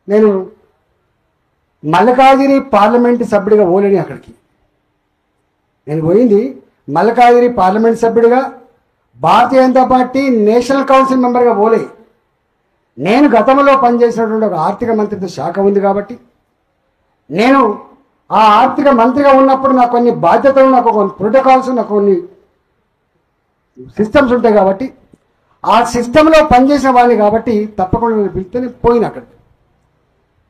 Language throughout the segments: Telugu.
నేను మల్కాజిగిరి పార్లమెంటు సభ్యుడిగా పోలేని అక్కడికి. నేను పోయింది మల్కాజిగిరి పార్లమెంట్ సభ్యుడిగా, Bharatiya Janata party national council మెంబర్గా పోలే. నేను గతంలో పనిచేసినటువంటి ఒక ఆర్థిక మంత్రిత్వ శాఖ ఉంది కాబట్టి, నేను ఆ ఆర్థిక మంత్రిగా ఉన్నప్పుడు నాకు కొన్ని బాధ్యతలు, నాకు కొన్ని ప్రోటోకాల్స్, నాకు కొన్ని సిస్టమ్స్ ఉంటాయి కాబట్టి, ఆ సిస్టంలో పనిచేసిన వాడిని కాబట్టి తప్పకుండా నేను పిలిస్తే నేను పోయిన అక్కడికి.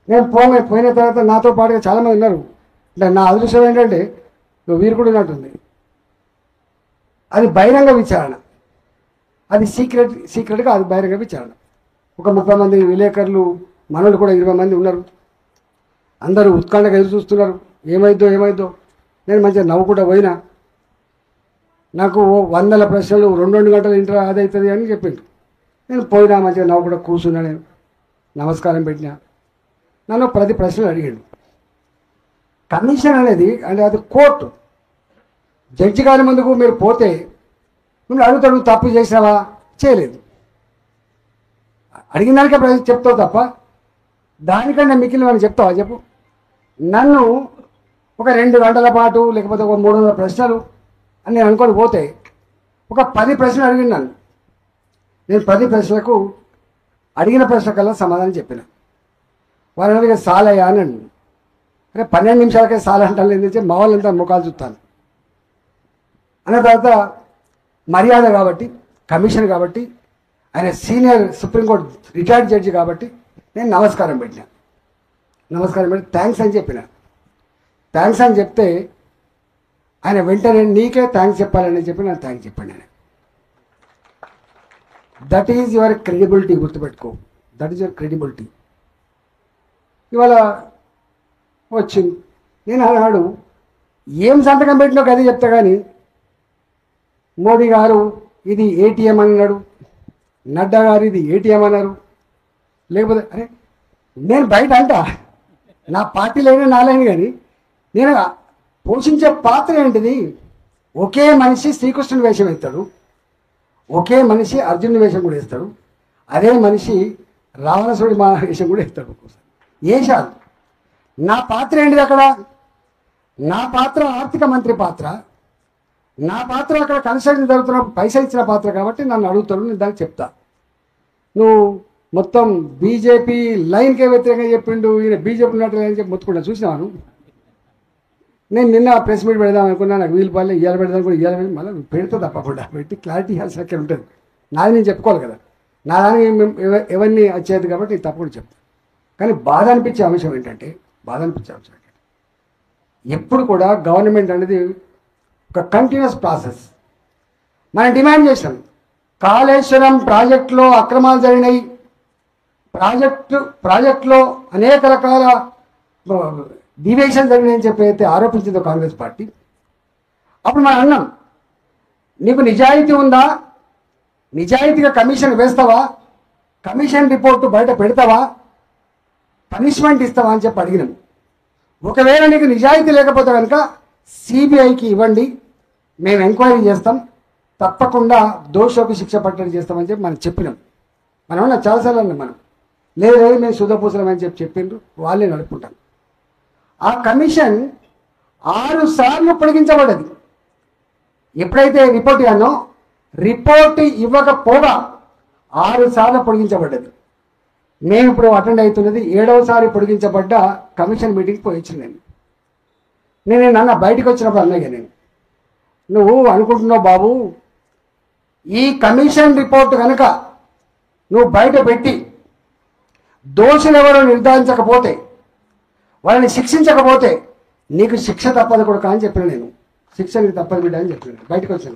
నేను పోయిన తర్వాత నాతో పాటుగా చాలామంది ఉన్నారు. నా అదృష్టం ఏంటంటే వీరు కూడా ఉన్నట్టుంది. అది బహిరంగ విచారణ, అది సీక్రెట్గా అది బహిరంగ విచారణ. ఒక 30 మంది విలేకరులు, మనోళ్ళు కూడా 20 మంది ఉన్నారు. అందరూ ఉత్కంఠగా ఎదురు చూస్తున్నారు, ఏమైద్దో. నేను మంచిగా నవ్వుకుంటూ పోయినా. నాకు 100 ప్రశ్నలు 2 గంటలు ఇంటర్ అదవుతుంది అని చెప్పిండు. నేను పోయినా మంచిగా నవ్వుకుంటూ కూర్చున్నా. నేను నమస్కారం పెట్టినా. నన్ను 10 ప్రశ్నలు అడిగాడు. కమిషన్ అనేది అంటే అది కోర్టు. జడ్జి గారి ముందుకు మీరు పోతే నువ్వు అడుగుతాడు, తప్పు చేసినావా, చేయలేదు, అడిగిన దానికే చెప్తావు తప్ప దానికన్నా మిగిలిన అని చెప్తావా చెప్పు. నన్ను ఒక 2 గంటల పాటు లేకపోతే ఒక 300 ప్రశ్నలు అని నేను అనుకొని పోతే ఒక 10 ప్రశ్నలు అడిగిన నన్ను. నేను 10 ప్రశ్నలకు అడిగిన ప్రశ్న కల్లా సమాధానం చెప్పిన. వాళ్ళని అడిగే సాలయ్యా అని అన్నాను. అరే 12 నిమిషాలకే సాల అంటాను ఏంటంటే మా వాళ్ళంతా ముఖాలు చూస్తాను అన్న తర్వాత మర్యాద కాబట్టి, కమిషన్ కాబట్టి, ఆయన సీనియర్ సుప్రీంకోర్టు రిటైర్డ్ జడ్జి కాబట్టి నేను నమస్కారం పెట్టి థ్యాంక్స్ అని చెప్పిన. థ్యాంక్స్ అని చెప్తే ఆయన వెంటనే నీకే థ్యాంక్స్ చెప్పాలని చెప్పి నేను థ్యాంక్స్ చెప్పాను. నేను దట్ ఈజ్ యువర్ క్రెడిబిలిటీ, గుర్తుపెట్టుకో, దట్ ఈజ్ యువర్ క్రెడిబిలిటీ. ఇవాళ వచ్చింది. నేను అన్నాడు ఏం సంతకం పెట్టినో అది చెప్తా కానీ మోడీ గారు ఇది ఏటీఎం అన్నాడు, నడ్డా గారు ఇది ఏటీఎం అన్నారు. లేకపోతే అరే నేను బయట అంట నా పార్టీలైనా నాలైనా కానీ నేను పోషించే పాత్ర ఏంటిది? ఒకే మనిషి శ్రీకృష్ణుని వేషం వేస్తాడు, ఒకే మనిషి అర్జునుని వేషం కూడా వేస్తాడు, అదే మనిషి రావణసుడి మా వేషం కూడా వేస్తాడు. వేషాలు. నా పాత్ర ఏంటిది అక్కడ? నా పాత్ర ఆర్థిక మంత్రి పాత్ర. నా పాత్ర అక్కడ కన్స్ట్రక్షన్ జరుగుతున్నప్పుడు పైసలు ఇచ్చిన పాత్ర కాబట్టి నన్ను అడుగుతాడు, నేను దానికి చెప్తా. నువ్వు మొత్తం బీజేపీ లైన్కే వ్యతిరేకంగా చెప్పిండు, ఈయన బీజేపీ ఉన్నట్టు అని చెప్పి మొత్తుకుంటా చూసినాను. నేను నిన్న ప్రెస్ మీట్ పెడదాం అనుకున్నా, నాకు వీలు పర్లేదు, ఇవాళ పెడదాం కూడా ఇవాళ మళ్ళీ పెడితే తప్పకుండా పెట్టి క్లారిటీ ఇవ్వాల్సిన అక్కడ ఉంటుంది. నాది నేను చెప్పుకోవాలి కదా, నా దానికి ఎవరిని వచ్చేది కాబట్టి తప్పకుండా చెప్తాను. కానీ బాధ అనిపించే అంశం ఏంటంటే ఎప్పుడు కూడా గవర్నమెంట్ అనేది ఒక కంటిన్యూస్ ప్రాసెస్. మనం డిమాండ్ చేసాం, కాళేశ్వరం ప్రాజెక్టులో అక్రమాలు జరిగినాయి, ప్రాజెక్టులో అనేక రకాల డివియేషన్ జరిగినాయని చెప్పి అయితే ఆరోపించిందో కాంగ్రెస్ పార్టీ. అప్పుడు మనం అన్నాం, నీకు నిజాయితీ ఉందా? నిజాయితీగా కమిషన్ వేస్తావా? కమిషన్ రిపోర్టు బయట పెడతావా? పనిష్మెంట్ ఇస్తావా అని చెప్పి అడిగినాం. ఒకవేళ నీకు నిజాయితీ లేకపోతే కనుక సిబిఐకి ఇవ్వండి, మేము ఎంక్వైరీ చేస్తాం, తప్పకుండా దోషులకు శిక్ష పట్టడం చేస్తామని చెప్పి మనం చెప్పినాం. మనం చాలాసార్లు అన్నాం. మనం లేదు మేము శుద్ధపూసలమని చెప్పిండ్రు, వాళ్ళే నడుపుకుంటాం. ఆ కమిషన్ 6 సార్లు పొడిగించబడ్డది. ఎప్పుడైతే రిపోర్ట్ ఇవ్వనో రిపోర్ట్ ఇవ్వకపోగా 6 సార్లు పొడిగించబడ్డది. మేము ఇప్పుడు అటెండ్ అవుతున్నది 7వసారి పొడిగించబడ్డ కమిషన్ మీటింగ్కి పోయి వచ్చింది. నేను నన్న బయటకు వచ్చినప్పుడు అన్నయ్య, నువ్వు అనుకుంటున్నావు బాబు, ఈ కమిషన్ రిపోర్ట్ కనుక నువ్వు బయట పెట్టి దోషులు ఎవరో నిర్ధారించకపోతే, వాళ్ళని శిక్షించకపోతే నీకు శిక్ష తప్పదు కూడా అని చెప్పిన. నేను శిక్ష నీకు తప్పదు బిడ్డ అని చెప్పిన బయటకు వచ్చిన.